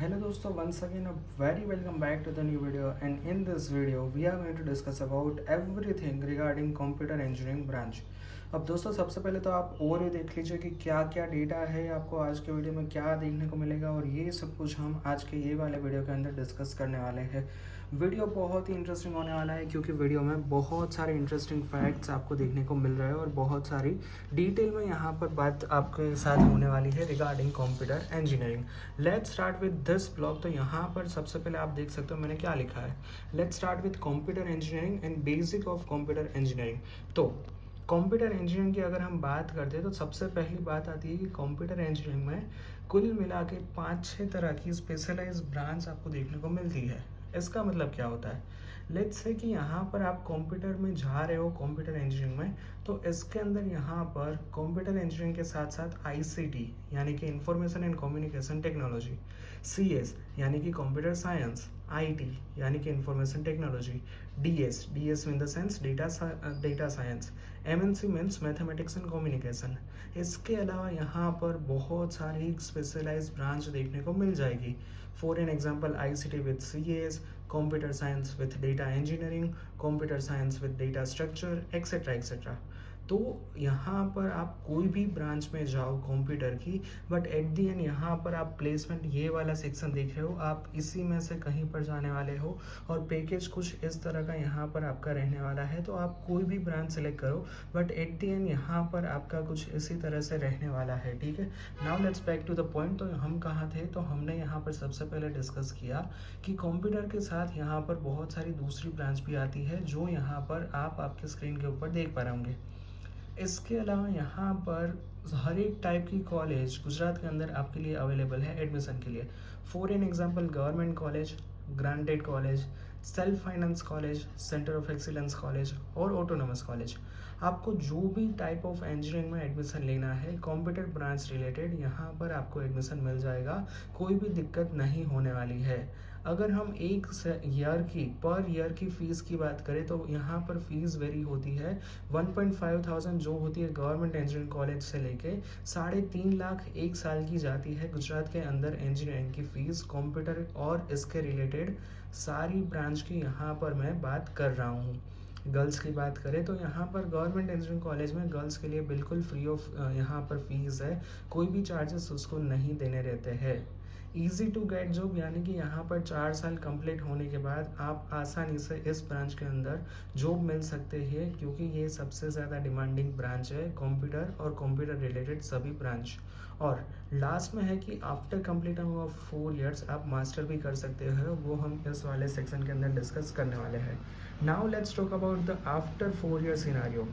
Hello दोस्तों, once again a very welcome back to the new video, and in this video we are going to discuss about everything regarding computer engineering branch. अब दोस्तों सबसे पहले तो आप overview देख लीजिए कि क्या क्या डेटा है, आपको आज के वीडियो में क्या देखने को मिलेगा, और ये सब कुछ हम आज के ये वाले वीडियो के अंदर डिस्कस करने वाले हैं। वीडियो बहुत ही इंटरेस्टिंग होने वाला है क्योंकि वीडियो में बहुत सारे इंटरेस्टिंग फैक्ट्स आपको देखने को मिल रहे हैं और बहुत सारी डिटेल में यहाँ पर बात आपके साथ होने वाली है regarding computer engineering. Let's start with this blog. तो यहाँ पर सबसे पहले आप देख सकते हो मैंने क्या लिखा है। Let's start with computer engineering and basic of computer engineering. तो कंप्यूटर इंजीनियरिंग की अगर हम बात करते हैं तो सबसे पहली बात आती है कि कंप्यूटर इंजीनियरिंग में कुल मिला के 5-6 तरह की स्पेशलाइज ब्रांच आपको देखने को मिलती है। इसका मतलब क्या होता है, लेट्स से कि यहाँ पर आप कंप्यूटर में जा रहे हो कंप्यूटर इंजीनियरिंग में, तो इसके अंदर यहाँ पर कंप्यूटर इंजीनियरिंग के साथ साथ आईसीटी यानी कि information and communication technology, CS यानी कि कंप्यूटर साइंस, आईटी यानी कि information technology, DS in the sense data science, MNC means mathematics and communication. इसके अलावा यहाँ पर बहुत सारी स्पेशलाइज ब्रांच देखने को मिल जाएगी। For an example ICT with CS, computer science with data engineering, computer science with data structure, etcetera etcetera. तो यहाँ पर आप कोई भी ब्रांच में जाओ कंप्यूटर की, बट एट दी एंड यहाँ पर आप प्लेसमेंट ये वाला सेक्शन देख रहे हो, आप इसी में से कहीं पर जाने वाले हो और पैकेज कुछ इस तरह का यहाँ पर आपका रहने वाला है। तो आप कोई भी ब्रांच सेलेक्ट करो, बट एट दी एंड यहाँ पर आपका कुछ इसी तरह से रहने वाला है। ठीक है, now let's back to the point. तो हम कहाँ थे, तो हमने यहाँ पर सबसे पहले डिस्कस किया कि कंप्यूटर के साथ यहाँ पर बहुत सारी दूसरी ब्रांच भी आती है जो यहाँ पर आप आपके स्क्रीन के ऊपर देख पा रहे होंगे। इसके अलावा यहाँ पर हर एक टाइप की कॉलेज गुजरात के अंदर आपके लिए अवेलेबल है एडमिशन के लिए। For an example government college, granted college, self finance college, centre of excellence college और ऑटोनोमस कॉलेज। आपको जो भी टाइप ऑफ इंजीनियरिंग में एडमिशन लेना है कंप्यूटर ब्रांच रिलेटेड, यहाँ पर आपको एडमिशन मिल जाएगा, कोई भी दिक्कत नहीं होने वाली है। अगर हम एक पर ईयर की फ़ीस की बात करें तो यहाँ पर फीस वेरी होती है। 1,500 जो होती है गवर्नमेंट इंजीनियरिंग कॉलेज से लेके 3.5 लाख एक साल की जाती है गुजरात के अंदर इंजीनियरिंग की फ़ीस कंप्यूटर और इसके रिलेटेड सारी ब्रांच की यहाँ पर मैं बात कर रहा हूँ। गर्ल्स की बात करें तो यहाँ पर गवर्नमेंट इंजीनियरिंग कॉलेज में गर्ल्स के लिए बिल्कुल फ्री ऑफ यहाँ पर फीस है, कोई भी चार्जेस उसको नहीं देने रहते हैं। ईजी टू गेट जॉब यानी कि यहाँ पर 4 साल कंप्लीट होने के बाद आप आसानी से इस ब्रांच के अंदर जॉब मिल सकते हैं, क्योंकि ये सबसे ज़्यादा डिमांडिंग ब्रांच है कंप्यूटर और कंप्यूटर रिलेटेड सभी ब्रांच। और लास्ट में है कि आफ्टर कंप्लीटिंग ऑफ 4 ईयर्स आप मास्टर भी कर सकते हो, वो हम इस वाले सेक्शन के अंदर डिस्कस करने वाले हैं। Now let's talk about the after 4 year scenario.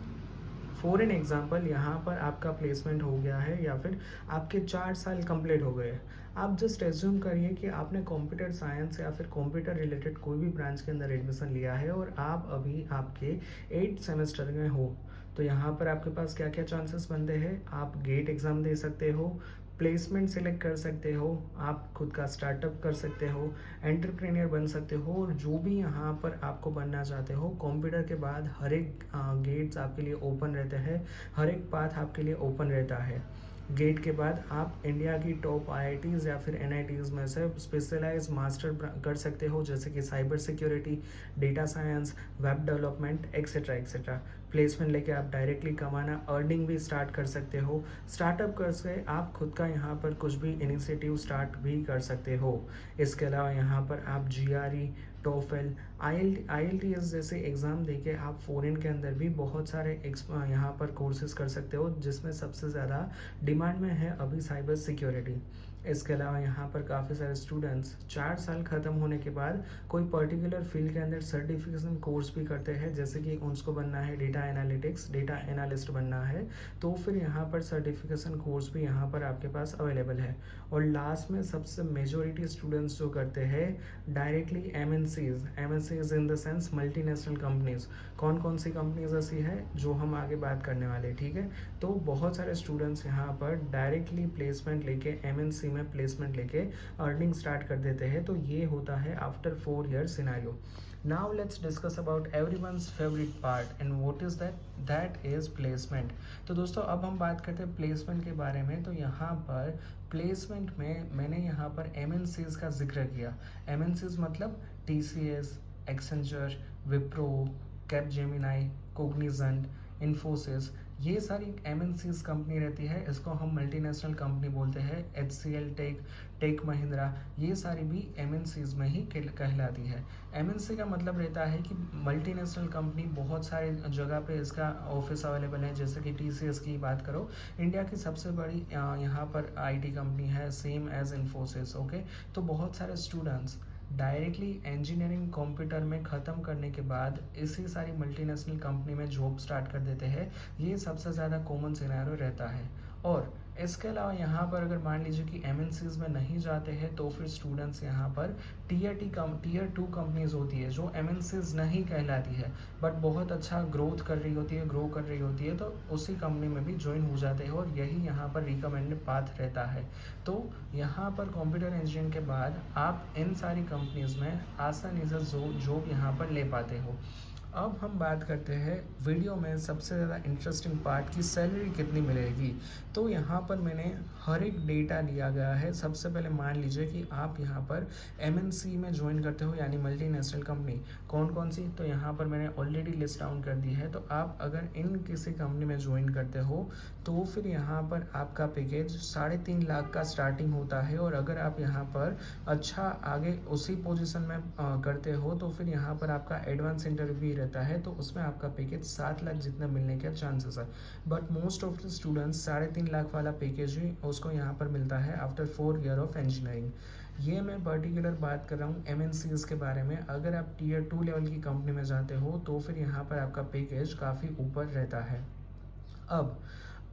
For an example यहाँ पर आपका प्लेसमेंट हो गया है या फिर आपके 4 साल कंप्लीट हो गए। आप जस्ट एज्यूम करिए कि आपने कंप्यूटर साइंस या फिर कंप्यूटर रिलेटेड कोई भी ब्रांच के अंदर एडमिशन लिया है और आप अभी आपके 8th सेमेस्टर में हो। तो यहाँ पर आपके पास क्या क्या चांसेस बनते हैं, आप गेट एग्ज़ाम दे सकते हो, प्लेसमेंट सेलेक्ट कर सकते हो, आप खुद का स्टार्टअप कर सकते हो, एंटरप्रेन्योर बन सकते हो, और जो भी यहाँ पर आपको बनना चाहते हो कंप्यूटर के बाद हर एक गेट्स आपके लिए ओपन रहते हैं, हर एक पाथ आपके लिए ओपन रहता है। गेट के बाद आप इंडिया की टॉप आईआईटीज़ या फिर एनआईटीज़ में से स्पेशलाइज मास्टर कर सकते हो, जैसे कि cyber security, data science, web development, etcetera etcetera. Placement लेके आप डायरेक्टली कमाना, अर्निंग भी स्टार्ट कर सकते हो। स्टार्टअप करके आप खुद का यहाँ पर कुछ भी इनिशिएटिव स्टार्ट भी कर सकते हो। इसके अलावा यहाँ पर आप जीआरई, टोफेल, IELTS जैसे एग्ज़ाम देके आप फॉरेन के अंदर भी बहुत सारे यहाँ पर कोर्सेज कर सकते हो, जिसमें सबसे ज़्यादा डिमांड में है अभी साइबर सिक्योरिटी। इसके अलावा यहाँ पर काफ़ी सारे स्टूडेंट्स 4 साल ख़त्म होने के बाद कोई पर्टिकुलर फील्ड के अंदर सर्टिफिकेशन कोर्स भी करते हैं, जैसे कि उनको बनना है डेटा एनालिटिक्स, डेटा एनालिस्ट बनना है, तो फिर यहाँ पर सर्टिफिकेशन कोर्स भी यहाँ पर आपके पास अवेलेबल है। और लास्ट में सबसे मेजोरिटी स्टूडेंट्स जो करते हैं directly MNCs in the sense multinational companies. कौन कौन सी कंपनीज ऐसी है जो हम आगे बात करने वाले, ठीक है। तो बहुत सारे स्टूडेंट्स यहाँ पर डायरेक्टली प्लेसमेंट लेके एमएनसी में प्लेसमेंट लेके अर्निंग स्टार्ट कर देते हैं। तो ये होता है after 4 year scenario. Now let's discuss about everyone's favourite part and what is that is placement. तो दोस्तों अब हम बात करते हैं प्लेसमेंट के बारे में। तो यहाँ पर प्लेसमेंट में मैंने यहाँ पर एमएनसीज का जिक्र किया। एमएनसीज मतलब TCS, Accenture, Wipro, Capgemini, Cognizant, Infosys, ये सारी एमएनसीज कंपनी रहती है। इसको हम मल्टीनेशनल कंपनी बोलते हैं। एचसीएल, टेक महिंद्रा, ये सारी भी एमएनसीज में ही कहलाती है। एमएनसी का मतलब रहता है कि मल्टीनेशनल कंपनी, बहुत सारे जगह पे इसका ऑफिस अवेलेबल है। जैसे कि टीसीएस की बात करो, इंडिया की सबसे बड़ी यहाँ पर आईटी कंपनी है, सेम एज इन्फोसिस। ओके, तो बहुत सारे स्टूडेंट्स डायरेक्टली इंजीनियरिंग कंप्यूटर में ख़त्म करने के बाद इसी सारी मल्टीनेशनल कंपनी में जॉब स्टार्ट कर देते हैं। ये सबसे ज़्यादा कॉमन सिनेरियो रहता है। और इसके अलावा यहाँ पर अगर मान लीजिए कि एमएनसीज में नहीं जाते हैं तो फिर स्टूडेंट्स यहाँ पर टीयर 2 कंपनीज होती है जो एमएनसीज नहीं कहलाती है बट बहुत अच्छा ग्रो कर रही होती है, तो उसी कंपनी में भी ज्वाइन हो जाते हैं और यही यहाँ पर रिकमेंडेड पाथ रहता है। तो यहाँ पर कंप्यूटर इंजीनियरिंग के बाद आप इन सारी कंपनीज में आसानी से जॉब यहाँ पर ले पाते हो। अब हम बात करते हैं वीडियो में सबसे ज़्यादा इंटरेस्टिंग पार्ट की सैलरी कितनी मिलेगी। तो यहाँ पर मैंने हर एक डेटा लिया गया है। सबसे पहले मान लीजिए कि आप यहाँ पर एमएनसी में ज्वाइन करते हो, यानी मल्टीनेशनल कंपनी। कौन कौन सी, तो यहाँ पर मैंने ऑलरेडी लिस्ट डाउन कर दी है। तो आप अगर इन किसी कंपनी में ज्वाइन करते हो तो फिर यहाँ पर आपका पैकेज 3.5 लाख का स्टार्टिंग होता है। और अगर आप यहाँ पर अच्छा आगे उसी पोजीशन में करते हो तो फिर यहाँ पर आपका एडवांस इंटरव्यू रहता है, तो उसमें आपका पैकेज 7 लाख जितना मिलने के चांसेस है। But most of the students 3.5 lakh वाला पैकेज ही उसको यहाँ पर मिलता है आफ्टर 4 ईयर ऑफ इंजीनियरिंग। ये मैं पर्टिकुलर बात कर रहा हूँ एमएनसीज के बारे में। अगर आप टीयर 2 लेवल की कंपनी में जाते हो तो फिर यहाँ पर आपका पैकेज काफ़ी ऊपर रहता है। अब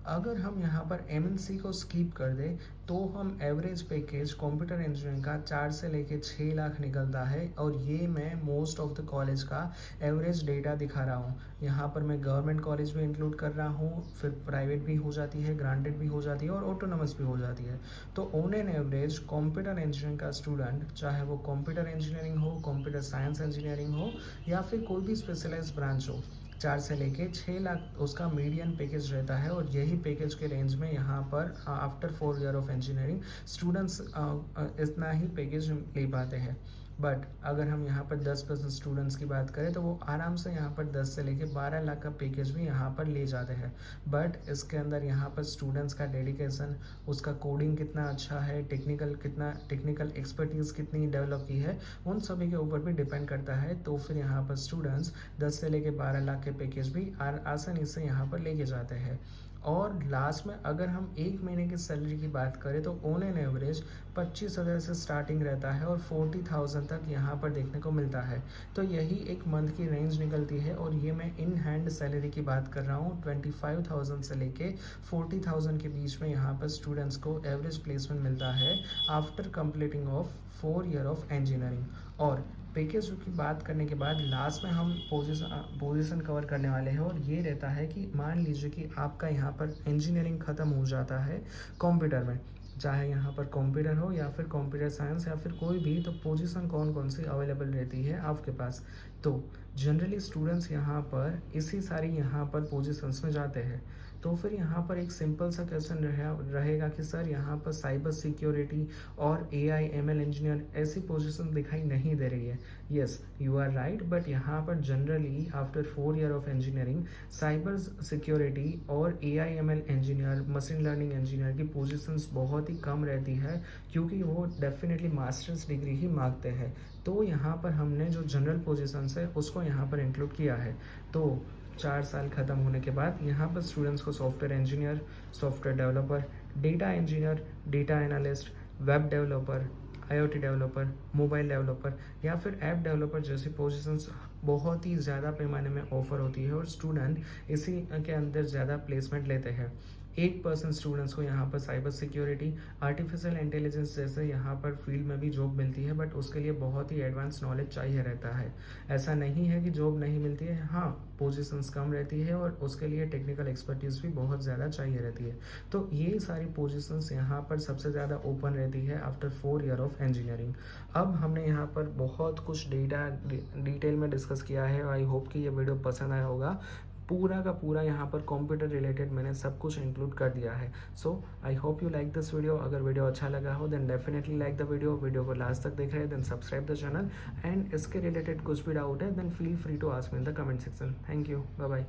अगर हम यहाँ पर एमएनसी को स्किप कर दें तो हम एवरेज पैकेज कंप्यूटर इंजीनियरिंग का 4 से लेके 6 लाख निकलता है। और ये मैं मोस्ट ऑफ द कॉलेज का एवरेज डेटा दिखा रहा हूँ। यहाँ पर मैं गवर्नमेंट कॉलेज भी इंक्लूड कर रहा हूँ, फिर प्राइवेट भी हो जाती है, ग्रांटेड भी हो जाती है और ऑटोनोमस भी हो जाती है। तो on an average computer engineering का स्टूडेंट, चाहे वो कंप्यूटर इंजीनियरिंग हो, कंप्यूटर साइंस इंजीनियरिंग हो या फिर कोई भी स्पेशलाइज ब्रांच हो, 4 से लेके 6 लाख उसका मीडियन पैकेज रहता है। और यही पैकेज के रेंज में यहाँ पर after 4 year of engineering students इतना ही पैकेज ले पाते हैं। बट अगर हम यहाँ पर 10% स्टूडेंट्स की बात करें तो वो आराम से यहाँ पर 10 से लेके 12 लाख का पैकेज भी यहाँ पर ले जाते हैं। बट इसके अंदर यहाँ पर स्टूडेंट्स का डेडिकेशन, उसका कोडिंग कितना अच्छा है, टेक्निकल एक्सपर्टीज़ कितनी डेवलप की है, उन सभी के ऊपर भी डिपेंड करता है। तो फिर यहाँ पर स्टूडेंट्स 10 से लेके 12 लाख के पैकेज भी आसानी से यहाँ पर लेके जाते हैं। और लास्ट में अगर हम एक महीने की सैलरी की बात करें तो ऑन एन एवरेज 25,000 से स्टार्टिंग रहता है और 40,000 तक यहाँ पर देखने को मिलता है। तो यही एक मंथ की रेंज निकलती है। और ये मैं इन हैंड सैलरी की बात कर रहा हूँ। 25,000 से लेके 40,000 के बीच में यहाँ पर स्टूडेंट्स को एवरेज प्लेसमेंट मिलता है after completing of 4 year of engineering. और पैकेज की बात करने के बाद लास्ट में हम पोजीशन कवर करने वाले हैं। और ये रहता है कि मान लीजिए कि आपका यहाँ पर इंजीनियरिंग ख़त्म हो जाता है कंप्यूटर में, चाहे यहाँ पर कंप्यूटर हो या फिर कंप्यूटर साइंस या फिर कोई भी, तो पोजीशन कौन कौन सी अवेलेबल रहती है आपके पास। तो जनरली स्टूडेंट्स यहाँ पर इसी सारी यहाँ पर पोजीशंस में जाते हैं। तो फिर यहाँ पर एक सिंपल सा क्वेश्चन रहेगा कि सर यहाँ पर साइबर सिक्योरिटी और एआई एमएल इंजीनियर ऐसी पोजीशन दिखाई नहीं दे रही है। Yes, you are right, but यहाँ पर generally after 4 year of engineering cyber security और AI ML engineer, machine learning engineer की पोजीशंस बहुत ही कम रहती है, क्योंकि वो डेफिनेटली मास्टर्स डिग्री ही मांगते हैं। तो यहाँ पर हमने जो जनरल पोजीशंस है उसको यहाँ पर इंक्लूड किया है। तो 4 साल ख़त्म होने के बाद यहाँ पर स्टूडेंट्स को software engineer, software developer, data engineer, data analyst, web developer, IoT developer, mobile developer या फिर ऐप डेवलपर जैसी पोजीशंस बहुत ही ज़्यादा पैमाने में ऑफर होती है और स्टूडेंट इसी के अंदर ज़्यादा प्लेसमेंट लेते हैं। 1% स्टूडेंट्स को यहाँ पर साइबर सिक्योरिटी, आर्टिफिशियल इंटेलिजेंस जैसे यहाँ पर फील्ड में भी जॉब मिलती है, बट उसके लिए बहुत ही एडवांस नॉलेज चाहिए रहता है। ऐसा नहीं है कि जॉब नहीं मिलती है, हाँ पोजीशंस कम रहती है और उसके लिए टेक्निकल एक्सपर्टीज़ भी बहुत ज़्यादा चाहिए रहती है। तो ये सारी पोजीशंस यहाँ पर सबसे ज़्यादा ओपन रहती है आफ्टर 4 ईयर ऑफ इंजीनियरिंग। अब हमने यहाँ पर बहुत कुछ डेटा डिटेल में डिस्कस किया है। आई होप कि ये वीडियो पसंद आया होगा। पूरा का पूरा यहाँ पर कंप्यूटर रिलेटेड मैंने सब कुछ इंक्लूड कर दिया है। So I hope you like this video. अगर वीडियो अच्छा लगा हो then definitely like the video को लास्ट तक देख रहे हैं then subscribe the channel, and इसके रिलेटेड कुछ भी डाउट है then feel free to ask me in the comment section. Thank you, bye bye.